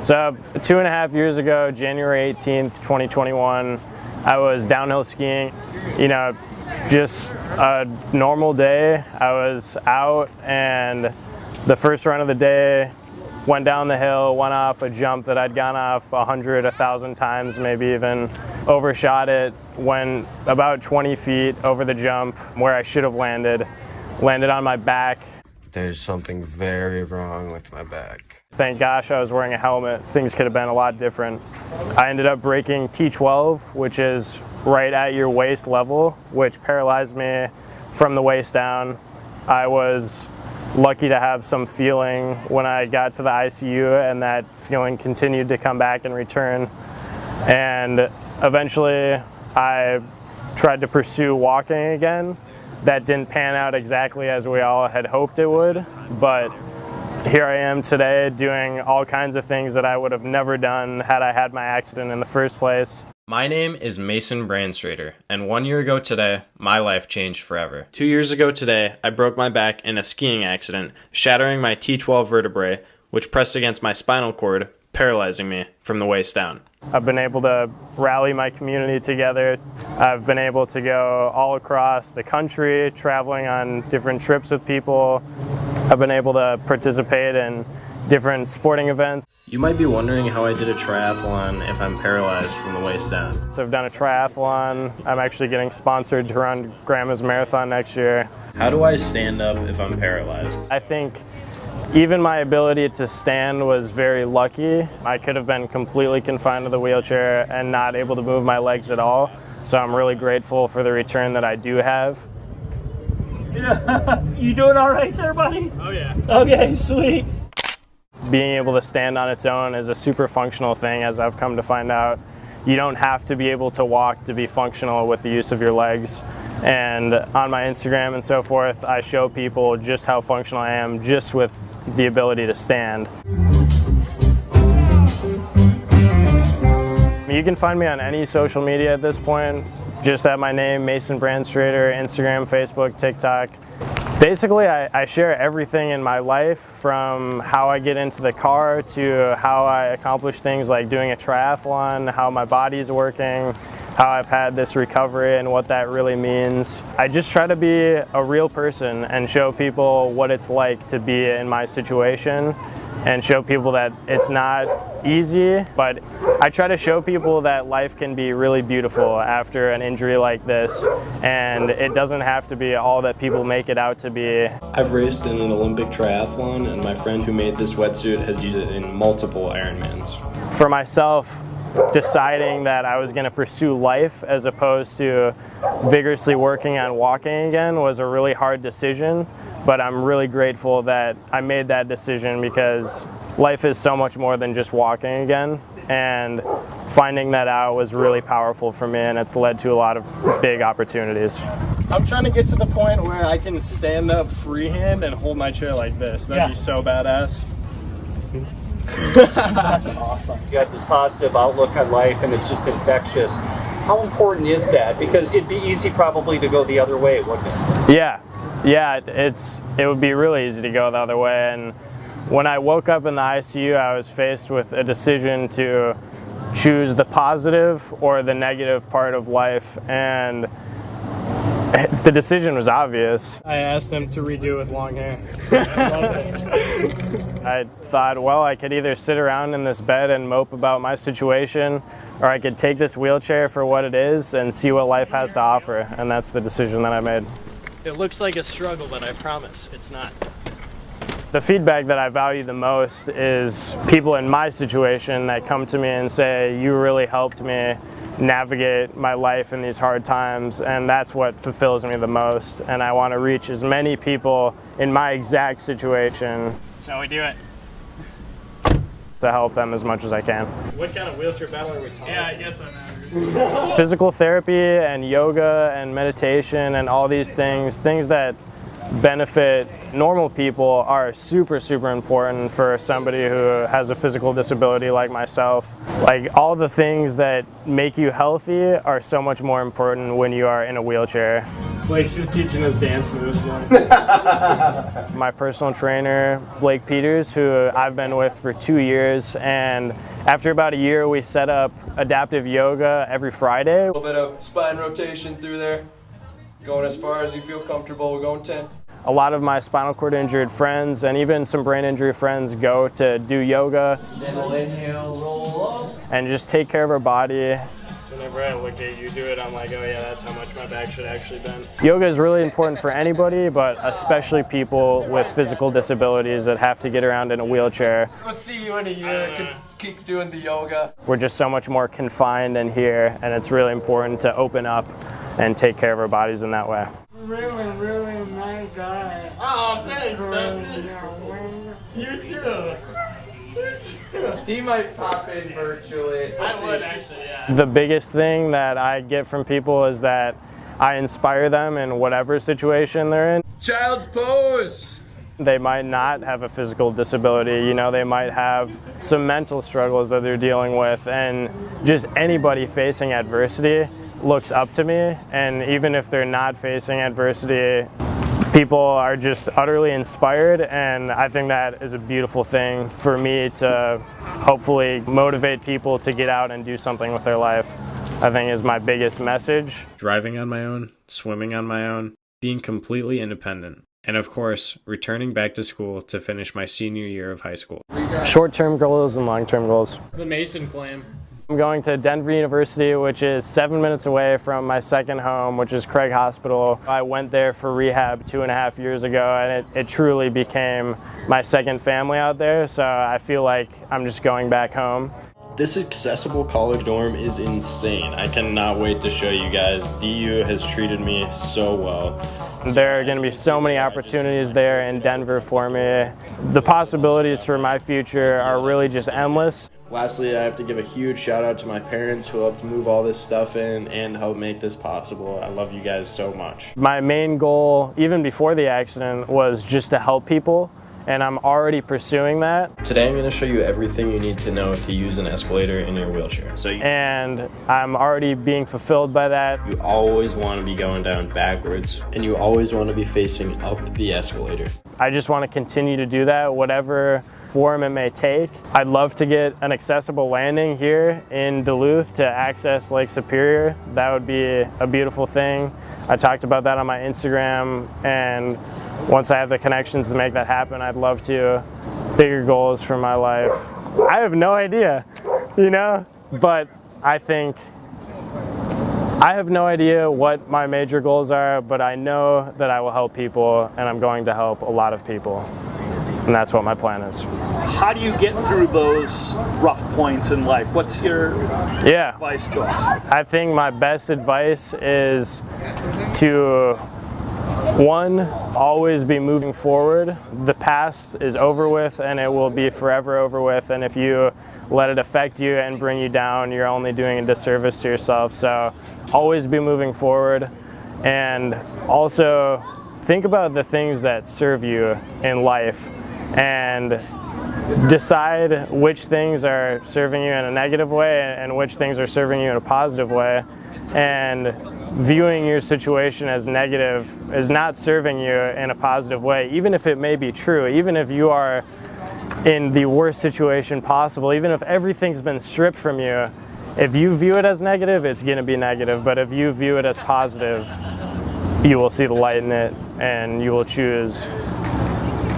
So 2.5 years ago, January 18th, 2021, I was downhill skiing. You know, just a normal day. I was out and the first run of the day, went down the hill, went off a jump that I'd gone off 100, 1,000 times, maybe even overshot it, went about 20 feet over the jump where I should have landed on my back. There's something very wrong with my back. Thank gosh I was wearing a helmet. Things could have been a lot different. I ended up breaking T12, which is right at your waist level, which paralyzed me from the waist down. I was lucky to have some feeling when I got to the ICU, and that feeling continued to come back and return. And eventually I tried to pursue walking again. That didn't pan out exactly as we all had hoped it would, but here I am today doing all kinds of things that I would have never done had I had my accident in the first place. My name is Mason Brandstrader, and 1 year ago today, my life changed forever. 2 years ago today, I broke my back in a skiing accident, shattering my T12 vertebrae, which pressed against my spinal cord, paralyzing me from the waist down. I've been able to rally my community together. I've been able to go all across the country, traveling on different trips with people. I've been able to participate in different sporting events. You might be wondering how I did a triathlon if I'm paralyzed from the waist down. So I've done a triathlon. I'm actually getting sponsored to run Grandma's Marathon next year. How do I stand up if I'm paralyzed? I think even my ability to stand was very lucky. I could have been completely confined to the wheelchair and not able to move my legs at all. So I'm really grateful for the return that I do have. Yeah. You doing all right there, buddy? Oh yeah. Okay, sweet. Being able to stand on its own is a super functional thing, as I've come to find out. You don't have to be able to walk to be functional with the use of your legs. And on my Instagram and so forth, I show people just how functional I am just with the ability to stand. You can find me on any social media at this point, just at my name, Mason Brandstrader, Instagram, Facebook, TikTok. Basically, I share everything in my life, from how I get into the car to how I accomplish things like doing a triathlon, how my body's working, how I've had this recovery and what that really means. I just try to be a real person and show people what it's like to be in my situation, and show people that it's not easy, but I try to show people that life can be really beautiful after an injury like this, and it doesn't have to be all that people make it out to be. I've raced in an Olympic triathlon, and my friend who made this wetsuit has used it in multiple Ironmans. For myself, deciding that I was going to pursue life as opposed to vigorously working on walking again was a really hard decision, but I'm really grateful that I made that decision, because life is so much more than just walking again, and finding that out was really powerful for me, and it's led to a lot of big opportunities. I'm trying to get to the point where I can stand up freehand and hold my chair like this. That'd be so badass. That's awesome. You got this positive outlook on life, and it's just infectious. How important is that? Because it'd be easy probably to go the other way, wouldn't it? Yeah, it would be really easy to go the other way. And when I woke up in the ICU, I was faced with a decision to choose the positive or the negative part of life, and the decision was obvious. I asked him to redo with long hair. I thought, well, I could either sit around in this bed and mope about my situation, or I could take this wheelchair for what it is and see what life has to offer, and that's the decision that I made. It looks like a struggle, but I promise it's not. The feedback that I value the most is people in my situation that come to me and say, you really helped me navigate my life in these hard times, and that's what fulfills me the most. And I want to reach as many people in my exact situation. That's how we do it. To help them as much as I can. What kind of wheelchair battle are we talking? Yeah, I guess I know. Physical therapy and yoga and meditation and all these things that benefit normal people are super, super important for somebody who has a physical disability like myself. Like, all the things that make you healthy are so much more important when you are in a wheelchair. Blake's just teaching us dance moves now. My personal trainer, Blake Peters, who I've been with for 2 years, and after about a year we set up adaptive yoga every Friday. A little bit of spine rotation through there. Going as far as you feel comfortable. We're going 10. A lot of my spinal cord injured friends and even some brain injury friends go to do yoga Inhale, roll up. and just take care of our body. Whenever I look at you do it, I'm like, oh yeah, that's how much my back should actually bend. Yoga is really important for anybody, but especially people with physical disabilities that have to get around in a wheelchair. We'll see you in a year. Keep doing the yoga. We're just so much more confined in here, and it's really important to open up and take care of our bodies in that way. Really nice guy. Oh, thanks, Dustin. You too. He might pop in virtually. I would actually, yeah. The biggest thing that I get from people is that I inspire them in whatever situation they're in. Child's pose. They might not have a physical disability, you know, they might have some mental struggles that they're dealing with, and just anybody facing adversity looks up to me, and even if they're not facing adversity, people are just utterly inspired, and I think that is a beautiful thing for me to hopefully motivate people to get out and do something with their life. I think is my biggest message. Driving on my own, swimming on my own, being completely independent, and of course, returning back to school to finish my senior year of high school. Short-term goals and long-term goals. The Mason claim. I'm going to Denver University, which is 7 minutes away from my second home, which is Craig Hospital. I went there for rehab 2.5 years ago, and it truly became my second family out there, so I feel like I'm just going back home. This accessible college dorm is insane. I cannot wait to show you guys. DU has treated me so well. There are going to be so many opportunities there in Denver for me. The possibilities for my future are really just endless. Lastly, I have to give a huge shout out to my parents who helped move all this stuff in and help make this possible. I love you guys so much. My main goal, even before the accident, was just to help people, and I'm already pursuing that. Today I'm going to show you everything you need to know to use an escalator in your wheelchair. And I'm already being fulfilled by that. You always want to be going down backwards, and you always want to be facing up the escalator. I just want to continue to do that, whatever form it may take. I'd love to get an accessible landing here in Duluth to access Lake Superior. That would be a beautiful thing. I talked about that on my Instagram, and once I have the connections to make that happen, I'd love to. Bigger goals for my life. I have no idea, you know, but I think I have no idea what my major goals are, but I know that I will help people, and I'm going to help a lot of people. And that's what my plan is. How do you get through those rough points in life? What's your advice to us? I think my best advice is to, one, always be moving forward. The past is over with, and it will be forever over with, and if you let it affect you and bring you down, you're only doing a disservice to yourself. So always be moving forward, and also think about the things that serve you in life and decide which things are serving you in a negative way and which things are serving you in a positive way. And viewing your situation as negative is not serving you in a positive way, even if it may be true, even if you are in the worst situation possible, even if everything's been stripped from you. If you view it as negative, it's going to be negative, but if you view it as positive, you will see the light in it and you will choose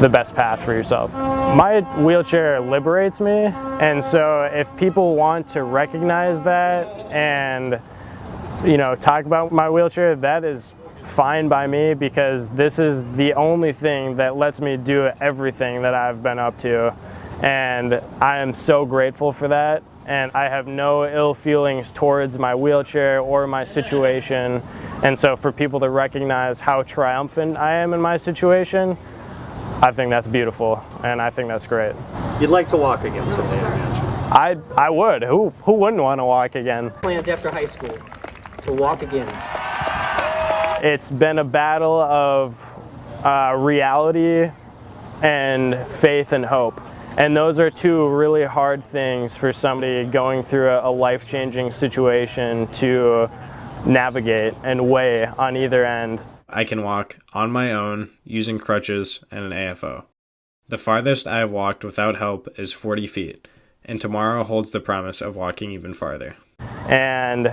the best path for yourself. My wheelchair liberates me, and so if people want to recognize that and, you know, talk about my wheelchair, that is fine by me, because this is the only thing that lets me do everything that I've been up to, and I am so grateful for that. And I have no ill feelings towards my wheelchair or my situation. And so for people to recognize how triumphant I am in my situation, I think that's beautiful, and I think that's great. You'd like to walk again someday, I imagine. I would. Who wouldn't want to walk again? Plans after high school to walk again. It's been a battle of reality and faith and hope. And those are two really hard things for somebody going through a life-changing situation to navigate and weigh on either end. I can walk on my own using crutches and an AFO. The farthest I have walked without help is 40 feet, and tomorrow holds the promise of walking even farther. And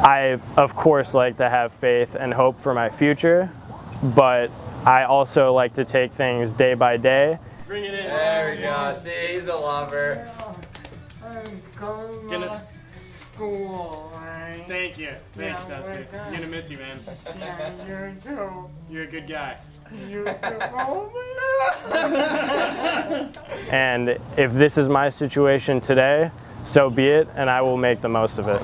I, of course, like to have faith and hope for my future, but I also like to take things day by day. Bring it in. There we go. See, he's a lover. I'm going to school, right? Thank you. Thanks, Yeah, Dusty. welcome. I'm gonna miss you, man. Yeah, you too. You're a good guy. You too. And if this is my situation today, so be it, and I will make the most of it.